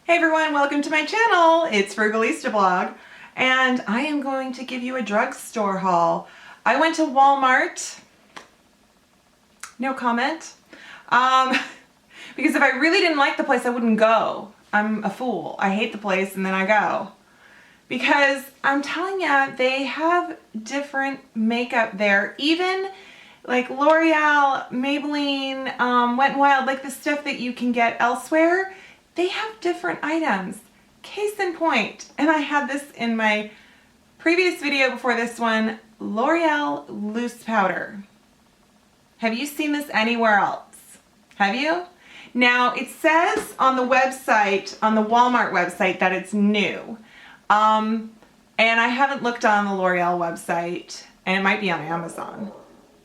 Hey everyone, welcome to my channel. It's Frugalista blog, and I am going to give you a drugstore haul. I went to Walmart, no comment, because if I really didn't like the place, I wouldn't go. I'm a fool. I hate the place and then I go. Because I'm telling you, they have different makeup there. Even like L'Oreal, Maybelline, Wet n Wild, like the stuff that you can get elsewhere, they have different items. Case in point, and I had this in my previous video before this one, L'Oreal loose powder. Have you seen this anywhere else? Have you? Now it says on the website, on the Walmart website, that it's new. And I haven't looked on the L'Oreal website, and it might be on Amazon.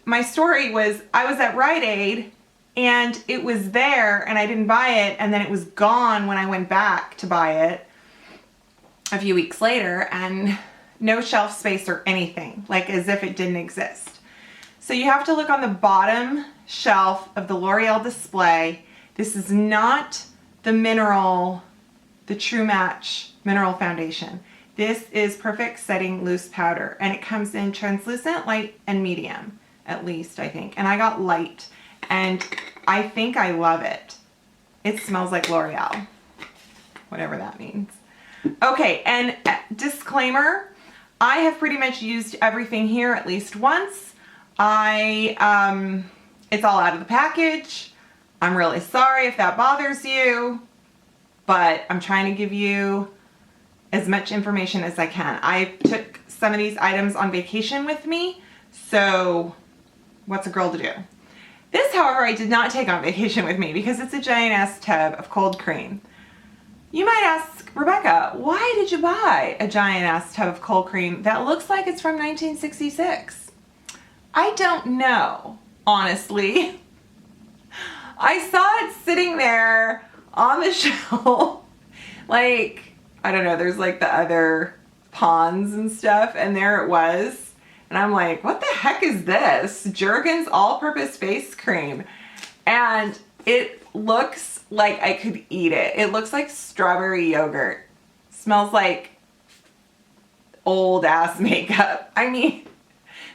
My story was, I was at Rite Aid and it was there and I didn't buy it, and then it was gone when I went back to buy it a few weeks later, and no shelf space or anything, like as if it didn't exist. So you have to look on the bottom shelf of the L'Oreal display. This is not the mineral, the True Match mineral foundation. This is Perfect Setting Loose Powder, and it comes in translucent, light, and medium, at least I think. And I got light, and I think I love it. It smells like L'Oreal, whatever that means. Okay, and disclaimer, I have pretty much used everything here at least once. It's all out of the package. I'm really sorry if that bothers you, but I'm trying to give you as much information as I can. I took some of these items on vacation with me, so what's a girl to do? This, however, I did not take on vacation with me because it's a giant ass tub of cold cream. You might ask, Rebecca, why did you buy a giant ass tub of cold cream that looks like it's from 1966? I don't know, honestly. I saw it sitting there on the shelf, like, I don't know, there's like the other ponds and stuff, and there it was. And I'm like, what the heck is this? Jurgens all-purpose face cream. And it looks like I could eat it. It looks like strawberry yogurt. Smells like old ass makeup. I mean,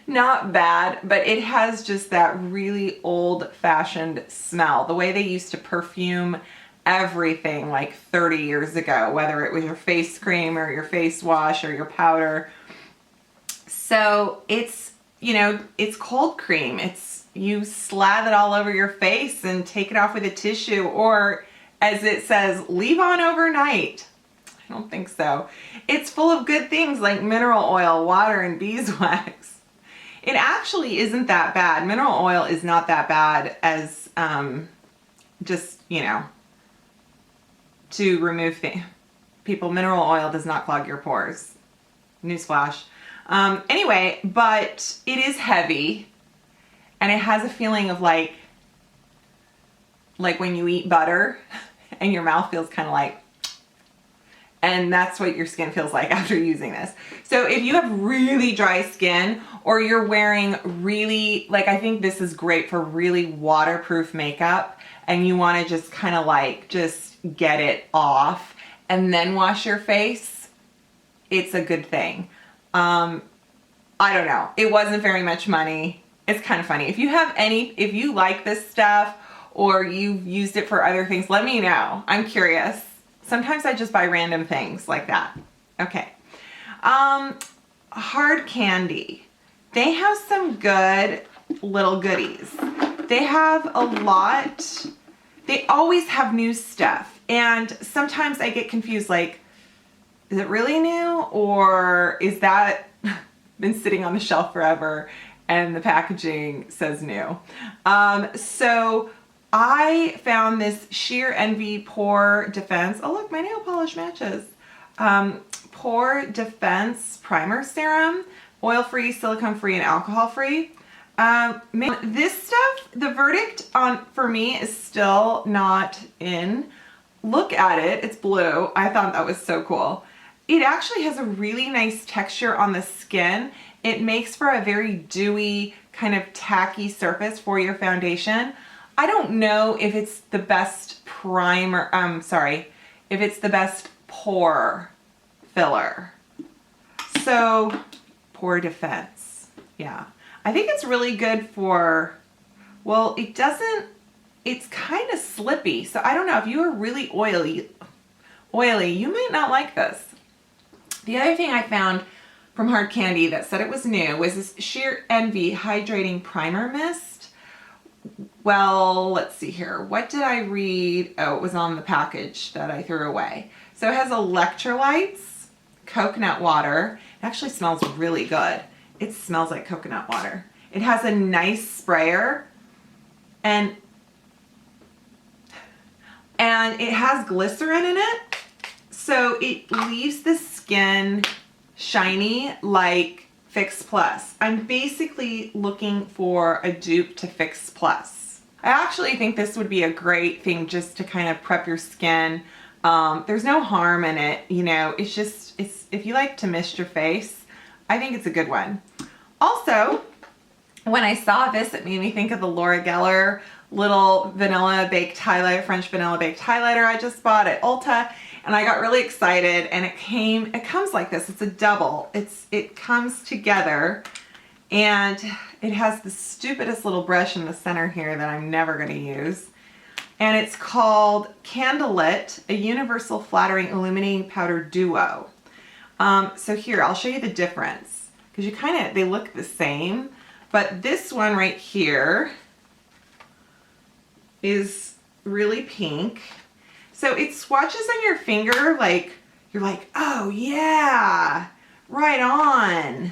not bad, but it has just that really old-fashioned smell. The way they used to perfume everything like 30 years ago, whether it was your face cream or your face wash or your powder. So it's, you know, it's cold cream. It's, you slather it all over your face and take it off with a tissue, or as it says, leave on overnight. I don't think so. It's full of good things like mineral oil, water, and beeswax. It actually isn't that bad. Mineral oil is not that bad as just, you know, to remove things. People, mineral oil does not clog your pores. Newsflash. Anyway, but it is heavy, and it has a feeling of like when you eat butter and your mouth feels kind of like, and that's what your skin feels like after using this. So if you have really dry skin, or you're wearing really, like, I think this is great for really waterproof makeup, and you want to just kind of like just get it off and then wash your face, it's a good thing. I don't know. It wasn't very much money. It's kind of funny. If you have if you like this stuff or you've used it for other things, let me know. I'm curious. Sometimes I just buy random things like that. Okay. Hard candy. They have some good little goodies. They have a lot. They always have new stuff. And sometimes I get confused, like, is it really new, or is that been sitting on the shelf forever and the packaging says new? So I found this Sheer Envy Pore Defense. Oh look, my nail polish matches. Pore Defense Primer Serum, oil-free, silicone-free, and alcohol-free. This stuff, the verdict for me is still not in. Look at it, it's blue. I thought that was so cool. It actually has a really nice texture on the skin. It makes for a very dewy, kind of tacky surface for your foundation. I don't know if it's the best primer, if it's the best pore filler. So, pore defense. Yeah. I think it's really good for, well, it's kind of slippy. So I don't know if you are really oily, you might not like this. The other thing I found from Hard Candy that said it was new was this Sheer Envy Hydrating Primer Mist. Well, let's see here. What did I read? Oh, it was on the package that I threw away. So it has electrolytes, coconut water. It actually smells really good. It smells like coconut water. It has a nice sprayer and it has glycerin in it. So it leaves the skin shiny like Fix Plus. I'm basically looking for a dupe to Fix Plus. I actually think this would be a great thing just to kind of prep your skin. There's no harm in it, you know, it's if you like to mist your face, I think it's a good one. Also, when I saw this, it made me think of the Laura Geller little vanilla baked highlighter, French vanilla baked highlighter I just bought at Ulta. And I got really excited, and it comes like this. It's a double. It comes together, and it has the stupidest little brush in the center here that I'm never going to use. And it's called Candlelit, a Universal Flattering Illuminating Powder Duo. So here, I'll show you the difference, because they look the same, but this one right here is really pink. So it swatches on your finger like, you're like, oh yeah, right on,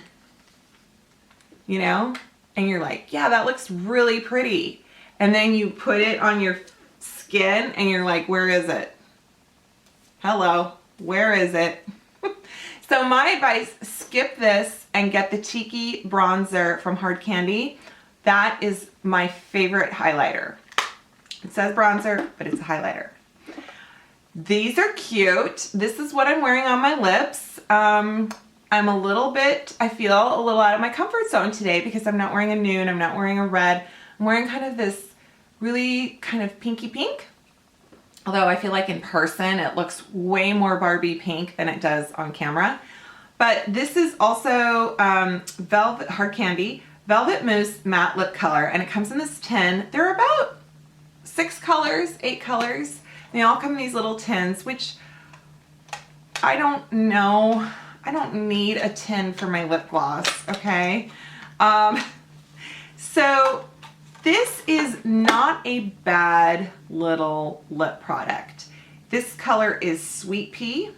you know? And you're like, yeah, that looks really pretty. And then you put it on your skin and you're like, where is it? Hello, where is it? So my advice, skip this and get the Tiki bronzer from Hard Candy. That is my favorite highlighter. It says bronzer, but it's a highlighter. These are cute. This is what I'm wearing on my lips. I'm I feel a little out of my comfort zone today because I'm not wearing a nude, I'm not wearing a red. I'm wearing kind of this really kind of pinky pink. Although I feel like in person it looks way more Barbie pink than it does on camera. But this is also Velvet Hard Candy Velvet Mousse Matte Lip Color, and it comes in this tin. There are about 6 colors, 8 colors. They all come in these little tins, which I don't know. I don't need a tin for my lip gloss, okay? So this is not a bad little lip product. This color is Sweet Pea,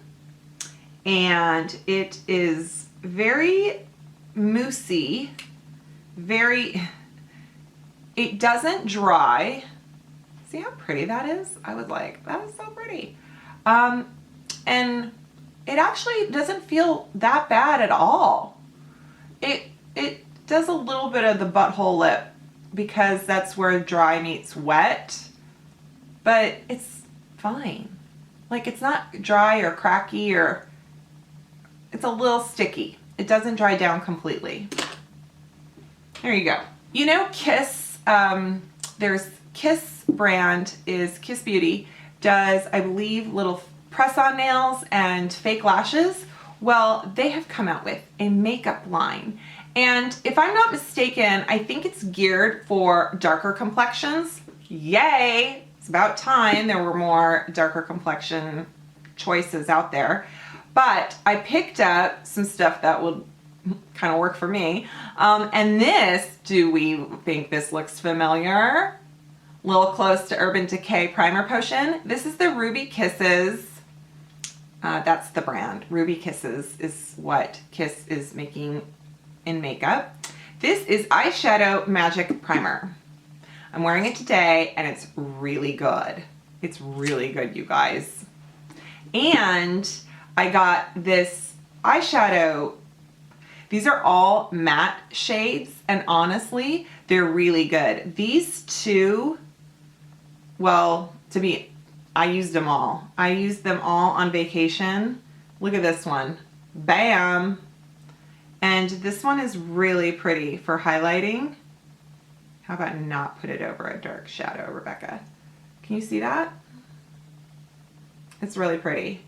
and it is very moussey, it doesn't dry. See how pretty that is? I was like, that is so pretty. And it actually doesn't feel that bad at all. It does a little bit of the butthole lip because that's where dry meets wet, but it's fine. Like, it's not dry or cracky, or it's a little sticky. It doesn't dry down completely. There you go. You know, Kiss, there's Kiss brand is Kiss Beauty, does, I believe, little press-on nails and fake lashes. Well, they have come out with a makeup line. And if I'm not mistaken, I think it's geared for darker complexions. Yay! It's about time there were more darker complexion choices out there. But I picked up some stuff that would kind of work for me. And this, do we think this looks familiar? A little close to Urban Decay Primer Potion. This is the Ruby Kisses. That's the brand. Ruby Kisses is what Kiss is making in makeup. This is Eyeshadow Magic Primer. I'm wearing it today and it's really good. It's really good, you guys. And I got this eyeshadow. These are all matte shades, and honestly, they're really good. These two, well, I used them all. I used them all on vacation. Look at this one. Bam! And this one is really pretty for highlighting. How about not put it over a dark shadow, Rebecca? Can you see that? It's really pretty.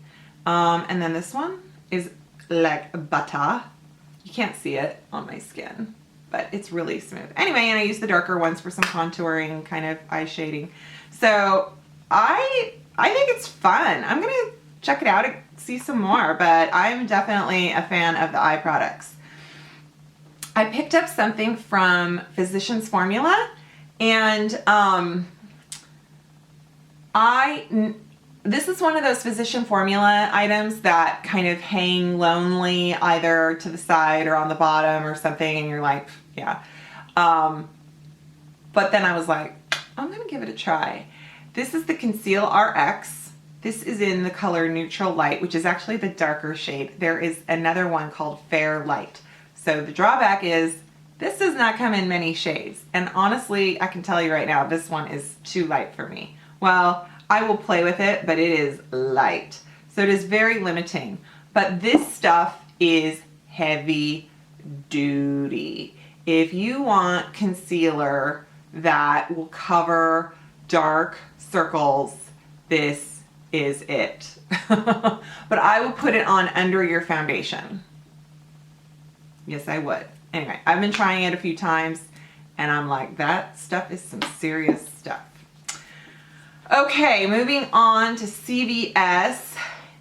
And then this one is like butter. You can't see it on my skin, but it's really smooth. Anyway, and I use the darker ones for some contouring, kind of eye shading. So I think it's fun. I'm gonna check it out and see some more, but I'm definitely a fan of the eye products. I picked up something from Physicians Formula, and this is one of those Physician Formula items that kind of hang lonely either to the side or on the bottom or something, and you're like, yeah. But then I was like, I'm gonna give it a try. This is the Conceal RX. This is in the color Neutral Light, which is actually the darker shade. There is another one called Fair Light. So the drawback is this does not come in many shades. And honestly, I can tell you right now, this one is too light for me. Well, I will play with it, but it is light. So it is very limiting. But this stuff is heavy duty. If you want concealer that will cover dark circles, this is it. But I will put it on under your foundation. Yes, I would. Anyway, I've been trying it a few times and I'm like, that stuff is some serious stuff. Okay, moving on to CVS.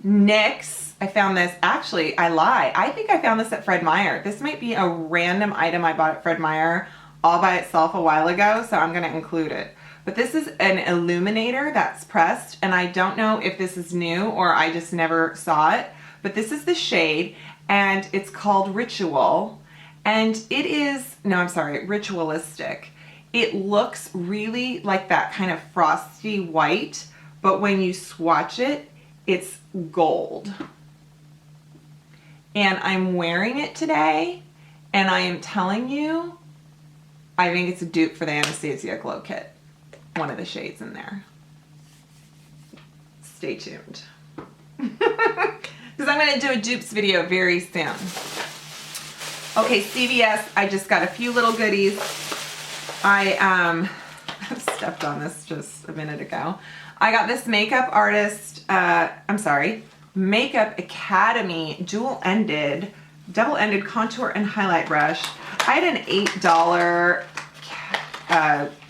NYX. I found this, actually, I lie. I think I found this at Fred Meyer. This might be a random item I bought at Fred Meyer all by itself a while ago, so I'm gonna include it. But this is an illuminator that's pressed, and I don't know if this is new or I just never saw it, but this is the shade, and it's called Ritual, and it is, no, I'm sorry, Ritualistic. It looks really like that kind of frosty white, but when you swatch it, it's gold. And I'm wearing it today, and I am telling you, I think it's a dupe for the Anastasia Glow Kit. One of the shades in there. Stay tuned. Because I'm going to do a dupes video very soon. Okay, CVS, I just got a few little goodies. I stepped on this just a minute ago. I got this Makeup Academy double-ended contour and highlight brush. I had an $8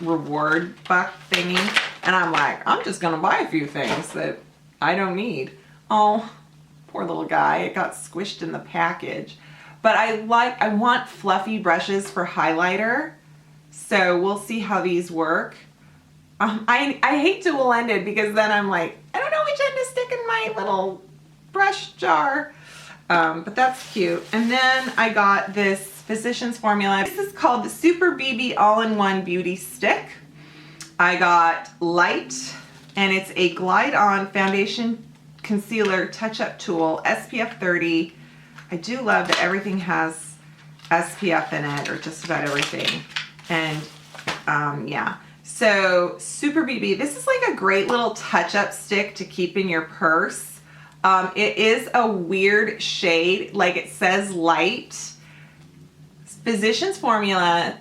reward buck thingy, and I'm like, I'm just gonna buy a few things that I don't need. Oh, poor little guy, it got squished in the package. But I want fluffy brushes for highlighter, so we'll see how these work. I hate dual-ended because then I'm like, I don't know which end to stick in my little brush jar. But that's cute. And then I got this Physicians Formula. This is called the Super BB All-in-One Beauty Stick. I got Light, and it's a glide-on foundation concealer touch-up tool, SPF 30. I do love that everything has SPF in it, or just about everything. And yeah. So Super BB, this is like a great little touch-up stick to keep in your purse. It is a weird shade, like it says light. Physicians Formula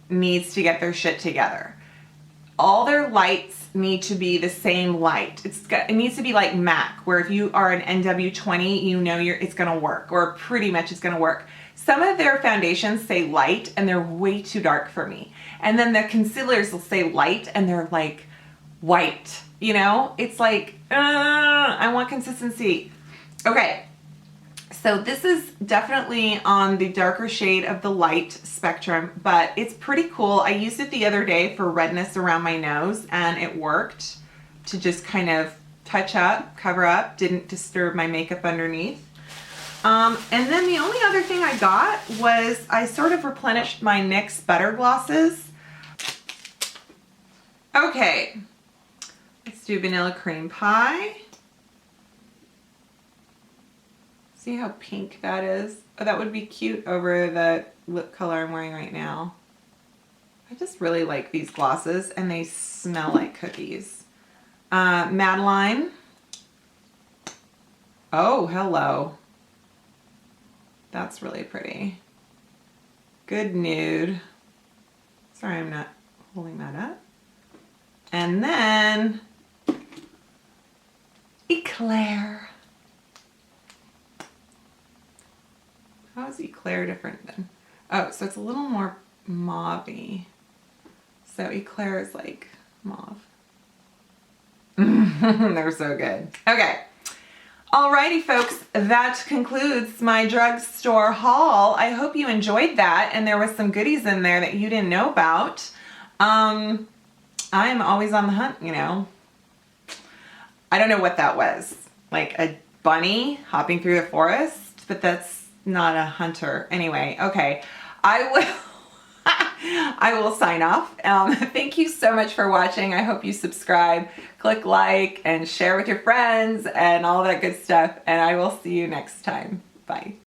needs to get their shit together. All their lights need to be the same light. It needs to be like MAC, where if you are an NW20, you know it's gonna work, or pretty much it's gonna work. Some of their foundations say light and they're way too dark for me. And then the concealers will say light and they're like white, you know? It's like, I want consistency. Okay, so this is definitely on the darker shade of the light spectrum, but it's pretty cool. I used it the other day for redness around my nose, and it worked to just kind of touch up, cover up, didn't disturb my makeup underneath. And then the only other thing I got was I sort of replenished my NYX Butter Glosses. Okay, let's do Vanilla Cream Pie. See how pink that is? Oh, that would be cute over the lip color I'm wearing right now. I just really like these glosses, and they smell like cookies. Madeline. Oh, hello. That's really pretty. Good Nude. Sorry, I'm not holding that up. And then Eclair. How is Eclair different than? Oh, so it's a little more mauve-y. So Eclair is like mauve. They're so good. Okay. Alrighty folks, that concludes my drugstore haul. I hope you enjoyed that and there was some goodies in there that you didn't know about. I am always on the hunt, you know. I don't know what that was. Like a bunny hopping through the forest, but that's not a hunter. Anyway, okay. I will sign off. Thank you so much for watching. I hope you subscribe, click like, and share with your friends and all that good stuff. And I will see you next time. Bye.